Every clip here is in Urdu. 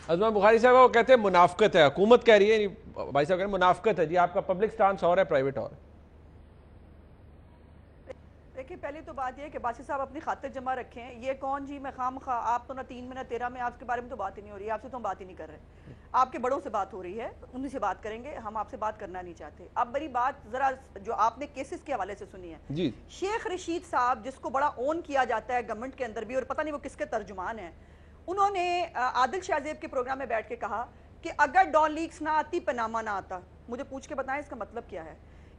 ازما بخاری صاحب وہ کہتے ہیں منافقت ہے، حکومت کہہ رہی ہے، بھائی صاحب کہہ رہے ہیں منافقت ہے. جی آپ کا پبلک سٹانس اور ہے، پرائیویٹ اور ہے. دیکھیں پہلی تو بات یہ ہے کہ باسی صاحب اپنی خاطر جمع رکھیں. یہ کون جی میں خام خواہ آپ تو نہ 3 میں نہ 13 میں، آپ کے بارے میں تو بات ہی نہیں ہو رہی ہے، آپ سے تو ہم بات ہی نہیں کر رہے. آپ کے بڑوں سے بات ہو رہی ہے، انہی سے بات کریں گے، ہم آپ سے بات کرنا نہیں چاہتے. اب میری بات ذرا جو آپ نے کیسز کے حوالے سے سنی ہے، جی شیخ رشید صاحب جس کو بڑا اون کیا جاتا ہے گورنمنٹ کے اندر بھی، اور پتہ نہیں وہ کس کے ترجمان ہیں، انہوں نے عادل شاہ زیب کے پروگرام میں بیٹھ کے کہا کہ اگر ڈان لیکس نہ آتی پاناما نہ آتا. مجھے پوچھ کے بتائیں اس کا مطلب کیا ہے.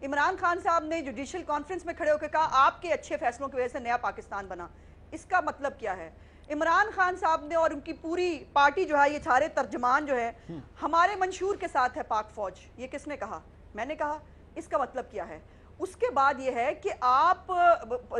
عمران خان صاحب نے جوڈیشل کانفرنس میں کھڑے ہو کے کہا آپ کے اچھے فیصلوں کی وجہ سے نیا پاکستان بنا. اس کا مطلب کیا ہے. عمران خان صاحب نے اور ان کی پوری پارٹی جو ہے، یہ سارے ترجمان جو ہے ہمارے منشور کے ساتھ ہے پاک فوج. یہ کس نے کہا؟ میں نے کہا. اس کا مطلب کیا ہے. اس کے بعد یہ ہے کہ آپ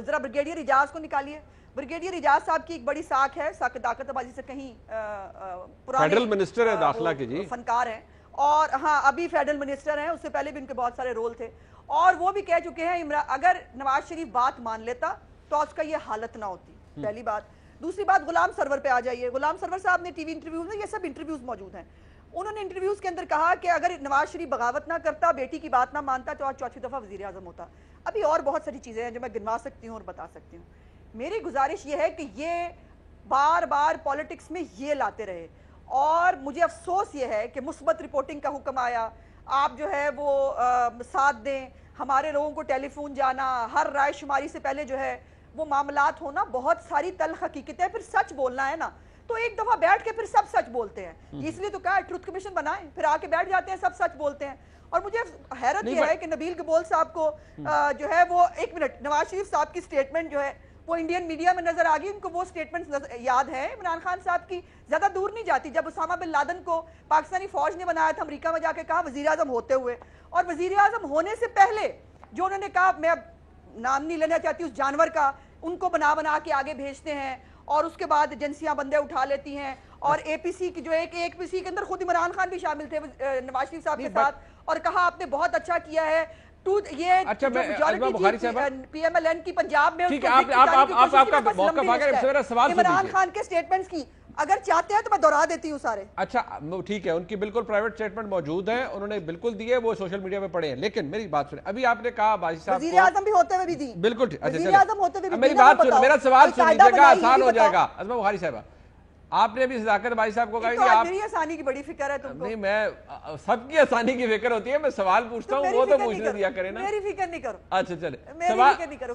ذرا بریگیڈیئر اجاز کو نکالیے. بریگیڈیئر اجاز صاحب کی ایک بڑی ساکھ ہے، طاقت بازی سے کہیں پرانے فیڈرل منسٹر ہے داخلہ کے جی فنکار ہیں، اور ہاں ابھی فیڈرل منسٹر ہیں، اس سے پہلے بھی ان کے بہت سارے رول تھے. اور وہ بھی کہہ چکے ہیں اگر نواز شریف بات مان لیتا تو اس کا یہ حالت نہ ہوتی. پہلی بات. دوسری بات غلام سرور پہ آ جائیے. غلام سرور صاحب نے ٹی وی انٹرویوز میں، یہ سب انٹرویوز موجود ہیں، انہوں نے انٹرویوز کے اندر کہا کہ اگر نواز شریف بغاوت نہ کرتا، بیٹی کی بات نہ مانتا تو آج 4تھی دفعہ وزیر اعظم ہوتا. ابھی اور بہت ساری چیزیں ہیں جو میں گنوا سکتی ہوں اور بتا سکتی ہوں. میری گزارش یہ ہے کہ یہ بار بار پالیٹکس میں یہ لاتے رہے، اور مجھے افسوس یہ ہے کہ مثبت رپورٹنگ کا حکم آیا، آپ جو ہے وہ ساتھ دیں، ہمارے لوگوں کو ٹیلی فون جانا، ہر رائے شماری سے پہلے جو ہے وہ معاملات ہونا، بہت ساری تلخ حقیقتیں. پھر سچ بولنا ہے نا تو ایک دفعہ بیٹھ کے پھر سب سچ بولتے ہیں. اس لیے تو کہا ٹروتھ کمیشن بنائیں، پھر آ کے بیٹھ جاتے ہیں سب سچ بولتے ہیں. اور مجھے حیرت یہ ہے کہ نبیل گبول صاحب کو جو ہے وہ ایک منٹ، نواز شریف صاحب کی سٹیٹمنٹ جو ہے وہ انڈین میڈیا میں نظر آ گئی، ان کو وہ سٹیٹمنٹ یاد ہے عمران خان صاحب کی. زیادہ دور نہیں جاتی، جب اسامہ بن لادن کو پاکستانی فوج نے بنایا تھا، امریکہ میں جا کے کہا وزیر اعظم ہوتے ہوئے، اور وزیر اعظم ہونے سے پہلے جو انہوں نے کہا، میں اب نام نہیں لینا چاہتی اس جانور کا، ان کو بنا کے آگے بھیجتے ہیں، اور اس کے بعد ایجنسیاں بندے اٹھا لیتی ہیں. اور اے پی سی کی جو ایک پی سی کے اندر خود عمران خان بھی شامل تھے نواز شریف صاحب کے ساتھ، اور کہا آپ نے بہت اچھا کیا ہے. یہ majority P M L N کی پنجاب میں عمران خان کے سٹیٹمنٹس کی اگر چاہتے ہیں تو میں دہرا دیتی ہوں سارے. اچھا ٹھیک ہے، ان کی بالکل پرائیویٹ سٹیٹمنٹ موجود ہیں، انہوں نے بالکل دیے، وہ سوشل میڈیا پہ پڑے ہیں. لیکن میری بات سنیں، ابھی آپ نے کہا باجی صاحب وزیر اعظم بھی ہوتے ہوئے بھی دی، بالکل ٹھیک. وزیر اعظم ہوتے ہوئے بھی، میری بات سنیں، میرا سوال سنیے گا، آسان ہو جائے گا. ازما بخاری صاحبہ، آپ نے ابھی صداقت بھائی صاحب کو کہا کہ آپ، میری آسانی کی بڑی فکر ہے تم کو. نہیں، میں سب کی آسانی کی فکر ہوتی ہے، میں سوال پوچھتا ہوں، وہ تو پوچھنے دیا کریں نا. میری فکر نہیں کرو. اچھا چلے،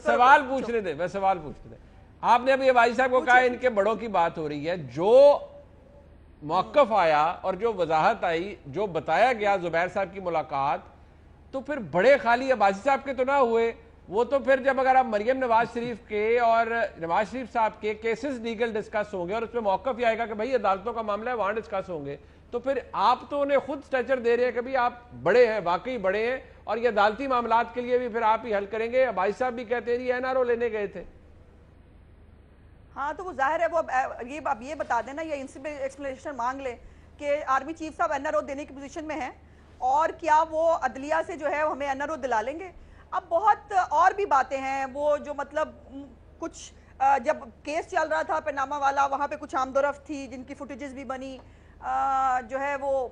سوال پوچھنے دیں، میں سوال پوچھنے دیں. آپ نے ابھی بھائی صاحب کو کہا ان کے بڑوں کی بات ہو رہی ہے، جو موقف آیا اور جو وضاحت آئی، جو بتایا گیا زبیر صاحب کی ملاقات، تو پھر بڑے خالی عباسی صاحب کے تو نہ ہوئے. وہ تو پھر جب اگر آپ مریم نواز شریف کے اور نواز شریف صاحب کے کیسز لیگل ڈسکس ہوں گے اور اس میں موقف یہ آئے گا کہ بھائی عدالتوں کا معاملہ ہے، وہاں ڈسکس ہوں گے، تو پھر آپ تو انہیں خود سٹیچر دے رہے ہیں کہ بھئی آپ بڑے ہیں، واقعی بڑے ہیں، اور یہ عدالتی معاملات کے لیے بھی پھر آپ ہی حل کریں گے. عباسی صاحب بھی کہتے ہیں جی این آر او لینے گئے تھے. ہاں تو وہ ظاہر ہے، وہ اب یہ بتا دینا یا ان سے ایکسپلینیشن مانگ لیں کہ آرمی چیف صاحب این آر او دینے کی پوزیشن میں ہیں، اور کیا وہ عدلیہ سے جو ہے ہمیں این آر او دلا لیں گے. اب بہت اور بھی باتیں ہیں، وہ جو مطلب کچھ جب کیس چل رہا تھا پاناما والا، وہاں پہ کچھ آمد و رفت تھی جن کی فوٹیجز بھی بنی، جو ہے وہ،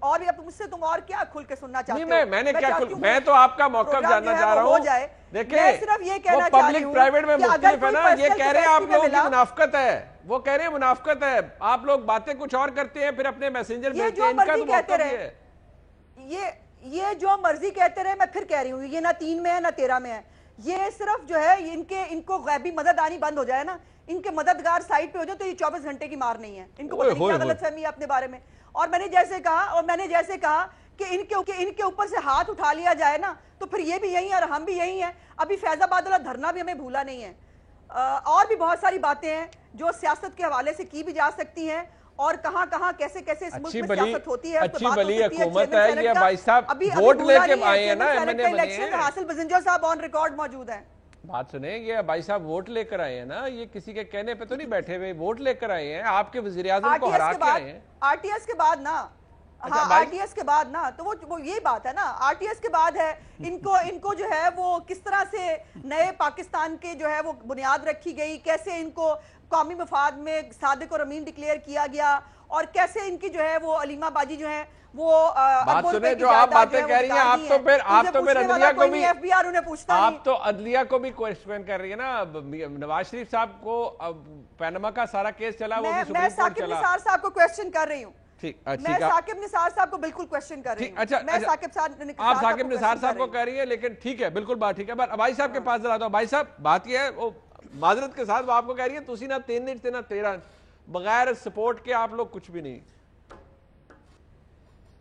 اور بھی اب مجھ سے تم اور کیا کھل کے سننا چاہتے ہو. میں نے کیا کھل، میں تو آپ کا موقف جاننا چاہ رہا ہوں. میں صرف یہ کہنا چاہ رہی ہوں پرائیویٹ میں مختلف ہے نا. یہ کہہ رہے ہیں آپ لوگوں کی منافقت ہے، وہ کہہ رہے ہیں منافقت ہے، آپ لوگ باتیں کچھ اور کرتے ہیں، پھر اپنے میسنجر بھیجتے ہیں. ان کا تو موقف ہے یہ جو مرضی کہتے رہے. میں پھر کہہ رہی ہوں، یہ نہ 3 میں ہے نہ 13 میں ہے. یہ صرف جو ہے ان کو غیبی مدد آنی بند ہو جائے نا، ان کے مددگار سائٹ پہ ہو جائے تو یہ 24 گھنٹے کی مار نہیں ہے. ان کو پتہ نہیں کیا غلط فہمی ہے اپنے بارے میں. اور میں نے جیسے کہا کہ ان کے اوپر سے ہاتھ اٹھا لیا جائے نا تو پھر یہ بھی یہی ہے اور ہم بھی یہی ہیں. ابھی فیض آباد والا دھرنا بھی ہمیں بھولا نہیں ہے. اور بھی بہت ساری باتیں ہیں جو سیاست کے حوالے سے کی بھی جا سکتی ہیں، اور کہاں اس ملک میں سیاست ہوتی ہے. اچھی بلی حکومت ہے یہ بھائی صاحب، ووٹ لے کے آئے ہیں نا ایم این اے بنے ہیں. حاصل بزنجو صاحب آن ریکارڈ موجود ہیں. بات سنیں، یہ بھائی صاحب ووٹ لے کر آئے ہیں نا، یہ کسی کے کہنے پہ تو نہیں بیٹھے ہوئے، ووٹ لے کر آئے ہیں، آپ کے وزیر اعظم کو ہرا کے آئے ہیں. آر ٹی ایس کے بعد نا، ہاں آر ٹی ایس کے بعد نا، تو وہ یہی بات ہے نا، آر ٹی ایس کے بعد ہے. ان کو جو ہے وہ کس طرح سے نئے پاکستان کے جو ہے وہ بنیاد رکھی گئی، کیسے ان کو قومی مفاد میں صادق اور امین ڈکلیئر کیا گیا، اور کیسے ان کی جو ہے وہ علیمہ باجی جو ہے وہ بات سنیں جو آپ باتیں کہہ رہی ہیں آپ تو پھر عدلیہ کو بھی آپ تو عدلیہ کو بھی کوئسچن کر رہی ہے نا. نواز شریف صاحب کو پینما کا سارا کیس چلا وہ بھی سپریم کورٹ چلا. میں ثاقب نثار صاحب کو کوئسچن کر رہی ہوں. میں ثاقب نثار صاحب کو بالکل کوئسچن کر رہی ہوں. آپ ثاقب نثار صاحب کو کہہ رہی ہیں لیکن ٹھیک ہے بالکل بات ٹھیک ہے. بھائی صاحب کے پاس ذرا. بھائی صاحب بات یہ ہے وہ معذرت کے ساتھ وہ آپ کو کہہ رہی ہیں تسی نہ 3 انچ نہ 13 بغیر سپورٹ کے آپ لوگ کچھ بھی نہیں.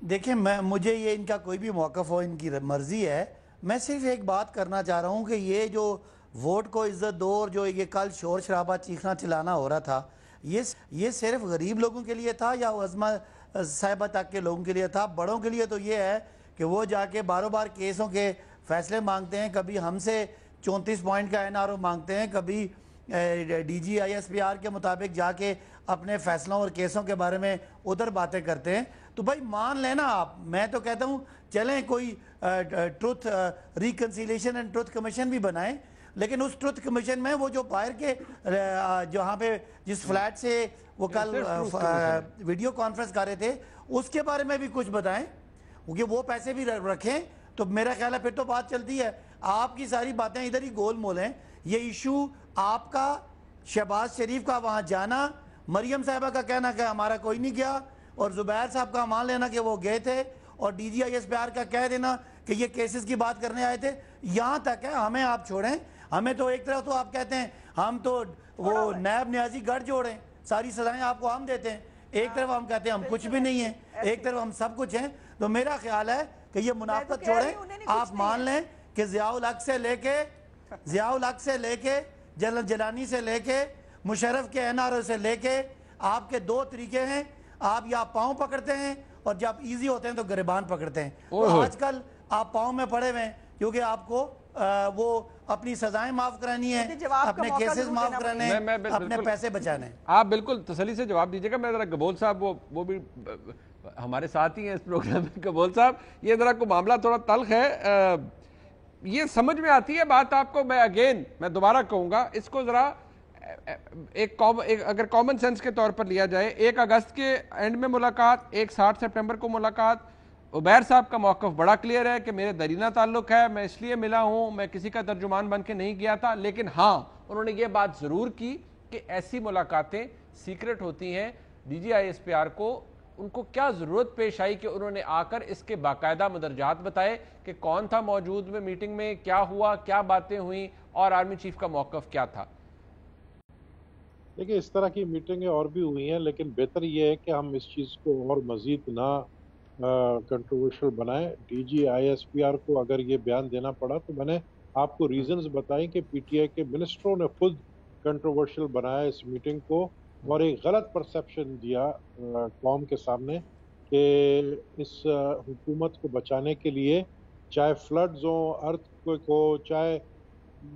دیکھیں مجھے یہ ان کا کوئی بھی موقف ہو ان کی مرضی ہے. میں صرف ایک بات کرنا چاہ رہا ہوں کہ یہ جو ووٹ کو عزت دو اور جو یہ کل شور شرابہ چیخنا چلانا ہو رہا تھا یہ صرف غریب لوگوں کے لیے تھا یا عظمہ صاحبہ تک کے لوگوں کے لیے تھا؟ بڑوں کے لیے تو یہ ہے کہ وہ جا کے باروں بار کیسوں کے فیصلے مانگتے ہیں. کبھی ہم سے 34 پوائنٹ کا NRO مانگتے ہیں, کبھی DG ISPR کے مطابق جا کے اپنے فیصلوں اور کیسوں کے بارے میں ادھر باتیں کرتے ہیں. تو بھائی مان لینا آپ. میں تو کہتا ہوں چلیں کوئی truth reconciliation and truth commission بھی بنائیں, لیکن اس ٹروتھ کمیشن میں وہ جو باہر کے جہاں پہ جس فلیٹ سے وہ کل ویڈیو کانفرنس کر رہے تھے اس کے بارے میں بھی کچھ بتائیں, کیونکہ وہ پیسے بھی رکھیں تو میرا خیال ہے پھر تو بات چلتی ہے. آپ کی ساری باتیں ادھر ہی گول مول ہیں. یہ ایشو آپ کا, شہباز شریف کا وہاں جانا, مریم صاحبہ کا کہنا کہ ہمارا کوئی نہیں گیا, اور زبیر صاحب کا مان لینا کہ وہ گئے تھے, اور DG ISPR کا کہہ دینا کہ یہ کیسز کی بات کرنے آئے تھے. یہاں تک ہے, ہمیں آپ چھوڑیں. ہمیں تو ایک طرف تو آپ کہتے ہیں ہم تو وہ نیب نیازی گڑھ جوڑیں, ساری سزائیں آپ کو ہم دیتے ہیں. ایک طرف ہم کہتے ہیں ہم کچھ بھی نہیں ہیں, ایک طرف ہم سب کچھ ہیں. تو میرا خیال ہے کہ یہ منافقت چھوڑیں. آپ مان لیں کہ ضیاء الحق سے لے کے جلال جیلانی سے لے کے مشرف کے NRO سے لے کے آپ کے 2 طریقے ہیں. آپ یا پاؤں پکڑتے ہیں اور جب ایزی ہوتے ہیں تو گریبان پکڑتے ہیں. تو آج کل آپ پاؤں میں پڑے ہوئے ہیں کیونکہ آپ کو وہ اپنی سزائیں معاف کرانی ہیں, اپنے کیسز معاف کرانے ہیں, اپنے پیسے بچانے ہیں. آپ بالکل تسلی سے جواب دیجیے گا. میں ذرا گبول صاحب وہ بھی ہمارے ساتھ ہی ہیں اس پروگرام میں. گبول صاحب یہ ذرا کو معاملہ تھوڑا تلخ ہے, یہ سمجھ میں آتی ہے بات آپ کو. میں دوبارہ کہوں گا اس کو ذرا اگر کامن سینس کے طور پر لیا جائے. 1 اگست کے اینڈ میں ملاقات, 60 سپٹمبر کو ملاقات. عبیر صاحب کا موقف بڑا کلیئر ہے کہ میرے درینہ تعلق ہے, میں اس لیے ملا ہوں, میں کسی کا ترجمان بن کے نہیں گیا تھا. لیکن ہاں انہوں نے یہ بات ضرور کی کہ ایسی ملاقاتیں سیکرٹ ہوتی ہیں. DG ISPR کو ان کو کیا ضرورت پیش آئی کہ انہوں نے آ کر اس کے باقاعدہ مدرجات بتائے کہ کون تھا موجود میں میٹنگ میں, کیا ہوا, کیا باتیں ہوئیں, اور آرمی چیف کا موقف کیا تھا. دیکھیں اس طرح کی میٹنگیں اور بھی ہوئی ہیں, لیکن بہتر یہ ہے کہ ہم اس چیز کو اور مزید نہ کنٹروورشل بنائیں. DG ISPR کو اگر یہ بیان دینا پڑا تو میں نے آپ کو ریزنز بتائیں کہ PTI کے منسٹروں نے خود کنٹروورشل بنایا اس میٹنگ کو, اور ایک غلط پرسیپشن دیا قوم کے سامنے کہ اس حکومت کو بچانے کے لیے چاہے فلڈز ہوں, ارتھ کوئک ہو, چاہے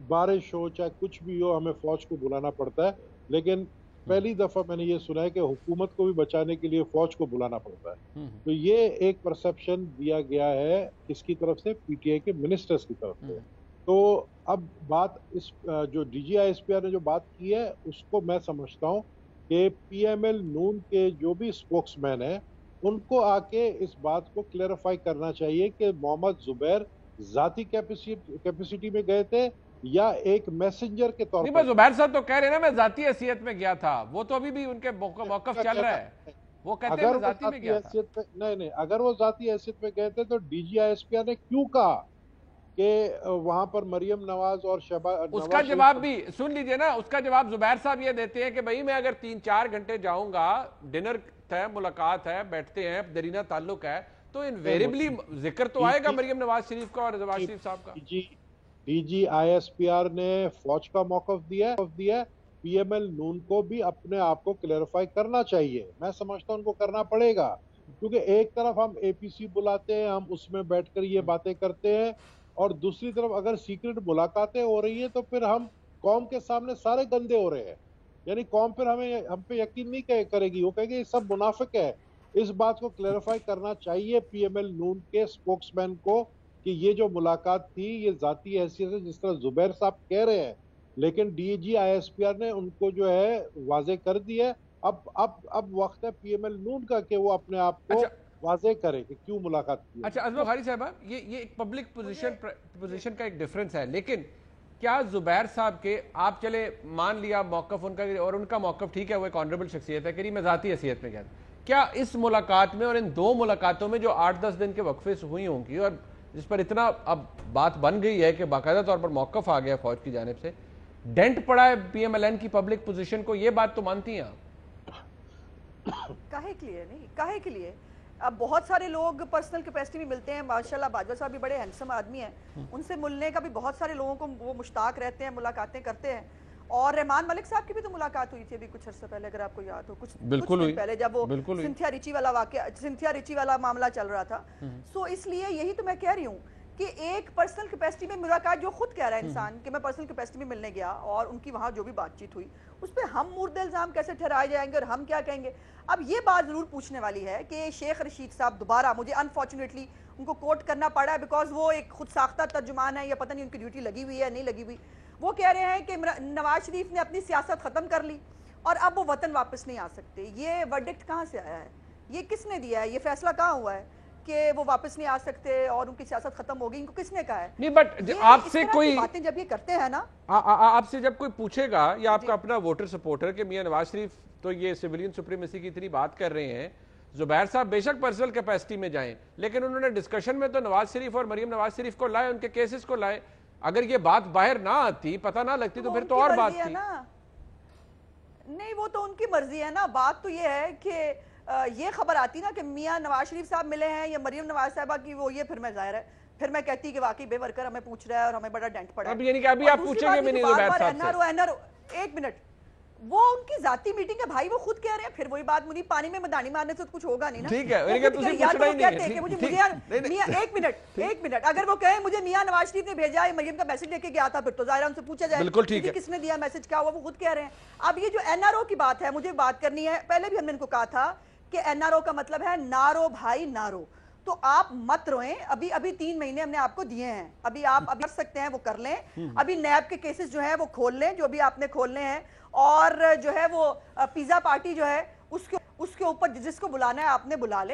بارش ہو, چاہے کچھ بھی ہو, ہمیں فوج کو بلانا پڑتا ہے. لیکن پہلی دفعہ میں نے یہ سنا ہے کہ حکومت کو بھی بچانے کے لیے فوج کو بلانا پڑتا ہے. تو یہ ایک پرسیپشن دیا گیا ہے کس کی طرف سے, PTI کے منسٹرز کی طرف سے. تو اب بات اس جو DG ISPR نے جو بات کی ہے اس کو میں سمجھتا ہوں کہ PML نون کے جو بھی اسپوکس مین ہیں ان کو آ کے اس بات کو کلیریفائی کرنا چاہیے کہ محمد زبیر ذاتی کیپیسٹی میں گئے تھے یا ایک میسنجر کے طور پر. زبیر صاحب تو کہہ رہے ہیں نا میں ذاتی حیثیت میں گیا تھا, وہ تو ابھی بھی ان کے موقف چل رہا ہے. وہ کہتے ہیں میں ذاتی میں گیا تھا. نہیں, اگر وہ ذاتی حیثیت میں گئے تھے تو DG ISPR نے کیوں کہا کہ وہاں پر مریم نواز اور شہباز, اس کا جواب بھی سن لیجئے نا. اس کا جواب زبیر صاحب یہ دیتے ہیں کہ بھائی میں اگر 3-4 گھنٹے جاؤں گا, ڈنر ہے, ملاقات ہے, بیٹھتے ہیں, درینہ تعلق ہے, تو انویریبلی ذکر تو آئے گا مریم نواز شریف کا اور نواز شریف صاحب کا. DG ISPR نے فوج کا موقف دیا ہے. PML نون کو بھی اپنے آپ کو کلیریفائی کرنا چاہیے. میں سمجھتا ہوں ان کو کرنا پڑے گا, کیونکہ ایک طرف ہم APC بلاتے ہیں, ہم اس میں بیٹھ کر یہ باتیں کرتے ہیں, اور دوسری طرف اگر سیکرٹ ملاقاتیں ہو رہی ہیں تو پھر ہم قوم کے سامنے سارے گندے ہو رہے ہیں. یعنی قوم پھر ہم پہ یقین نہیں کرے گی, وہ کہے گی یہ سب منافق ہے. اس بات کو کلیریفائی کرنا چاہیے PML نون کے سپوکس مین کو کہ یہ جو ملاقات تھی یہ ذاتی حیثیت ہے جس طرح زبیر صاحب کہہ رہے ہیں, لیکن DG ISPR نے ان کو جو ہے واضح کر دیا ہے. اب وقت ہے پی ایم ایل نون کا کہ وہ اپنے آپ کو واضح کرے کہ کیوں ملاقات کی. اچھا عظمت بخاری صاحبہ، یہ ایک پبلک پوزیشن کا ایک ڈیفرنس ہے، لیکن کیا زبیر صاحب کے آپ چلے مان لیا موقف ان کا، اور ان کا موقف ٹھیک ہے، وہ ایک آنریبل شخصیت ہے کہ میں ذاتی حیثیت میں کہتا ہوں، کیا اس ملاقات میں اور ان 2 ملاقاتوں میں جو 8-10 دن کے وقفے سے ہوئی ہوں گی اور جس پر اتنا اب بات بن گئی ہے کہ باقاعدہ طور پر موقف آ گیا فوج کی جانب سے، ڈینٹ پڑا ہے پی ایم ایل این کی پبلک پوزیشن کو، یہ بات تو مانتی ہیں آپ؟ کاہے کے لیے نہیں، کاہے کے لیے؟ اب بہت سارے لوگ پرسنل کیپیسٹی میں ملتے ہیں، ماشاءاللہ باجوہ صاحب بھی بڑے ہینڈسم آدمی ہیں، ان سے ملنے کا بھی بہت سارے لوگوں کو وہ مشتاق رہتے ہیں، ملاقاتیں کرتے ہیں. اور رحمان ملک صاحب کی بھی تو ملاقات ہوئی تھی ابھی کچھ عرصہ پہلے، اگر آپ کو یاد ہو، کچھ دن پہلے جب وہ سنتھیا ریچی والا معاملہ چل رہا تھا. سو اس لیے یہی تو میں کہہ رہی ہوں کہ ایک پرسنل کیپیسٹی میں ملاقات، جو خود کہہ رہا ہے انسان کہ میں پرسنل کیپیسٹی میں ملنے گیا اور ان کی وہاں جو بھی بات چیت ہوئی اس پہ ہم مورد الزام کیسے ٹھہرائے جائیں گے اور ہم کیا کہیں گے. اب یہ بات ضرور پوچھنے والی ہے کہ شیخ رشید صاحب دوبارہ، مجھے انفارچونیٹلی ان کو کوٹ کرنا پڑا ہے بیکاز وہ ایک خود ساختہ ترجمان ہے، یا پتہ نہیں ان کی ڈیوٹی لگی ہوئی ہے نہیں لگی ہوئی. وہ کہہ رہے ہیں کہ نواز شریف نے اپنی سیاست ختم کر لی اور اب وہ وطن واپس نہیں آ سکتے. یہ ورڈکٹ کہاں سے آیا ہے؟ یہ کس نے دیا ہے؟ یہ فیصلہ کہاں ہوا ہے کہ وہ واپس نہیں آ سکتے اور ان کی سیاست ختم ہو گئی؟ ان کو کس نے کہا ہے؟ نہیں، بٹ آپ سے کوئی باتیں جب یہ کرتے ہیں نا، آپ سے جب کوئی پوچھے گا یا آپ کا اپنا ووٹر سپورٹر کہ میاں نواز شریف تو یہ سیویلین سپریمیسی کی اتنی بات کر رہے ہیں، زبیر صاحب بے شک پرسنل کیپیسٹی میں جائیں، لیکن انہوں نے ڈسکشن میں تو نواز شریف اور مریم نواز شریف کو لائے، ان کے کیسز کو لائے. اگر یہ بات باہر نہ آتی، پتہ نہ لگتی، تو پھر تو اور بات تھی. نہیں، وہ تو ان کی مرضی ہے نا. بات تو یہ ہے کہ یہ خبر آتی نا کہ میاں نواز شریف صاحب ملے ہیں یا مریم نواز صاحبہ کی، وہ یہ پھر میں ظاہر ہے پھر میں کہتی کہ واقعی بے ورکر ہمیں پوچھ رہا ہے اور ہمیں بڑا ڈینٹ پڑا ہے. اب یعنی کہ ابھی آپ پوچھیں گے میں نہیں زبیر صاحب سے. ایک منٹ، وہ ان کی ذاتی میٹنگ ہے بھائی، وہ خود کہہ رہے ہیں. پھر وہی بات، مجھے پانی میں مدانی مارنے سے کچھ ہوگا نہیں نا. ٹھیک ہے، ایک منٹ، اگر وہ کہیں مجھے میاں نواز شریف نے بھیجا ہے، مریم کا میسج لے کے گیا تھا، پھر تو ظاہر ان سے پوچھا جائے بالکل ٹھیک ہے کس نے دیا میسج، کیا ہوا، وہ خود کہہ رہے ہیں. اب یہ جو این آر او کی بات ہے، مجھے بات کرنی ہے. پہلے بھی ہم نے ان کو کہا تھا کہ این آر او کا مطلب ہے نارو بھائی نارو. تو آپ مت روئیں، ابھی 3 مہینے ہم نے آپ کو دیے ہیں، ابھی آپ کر سکتے ہیں وہ کر لیں. ابھی نیب کے کیسز جو ہیں وہ کھول لیں، جو بھی آپ نے کھولنے ہیں. اور جو ہے وہ پیزا پارٹی جو ہے اس کے اوپر جس کو بلانا ہے آپ نے بلا لیں.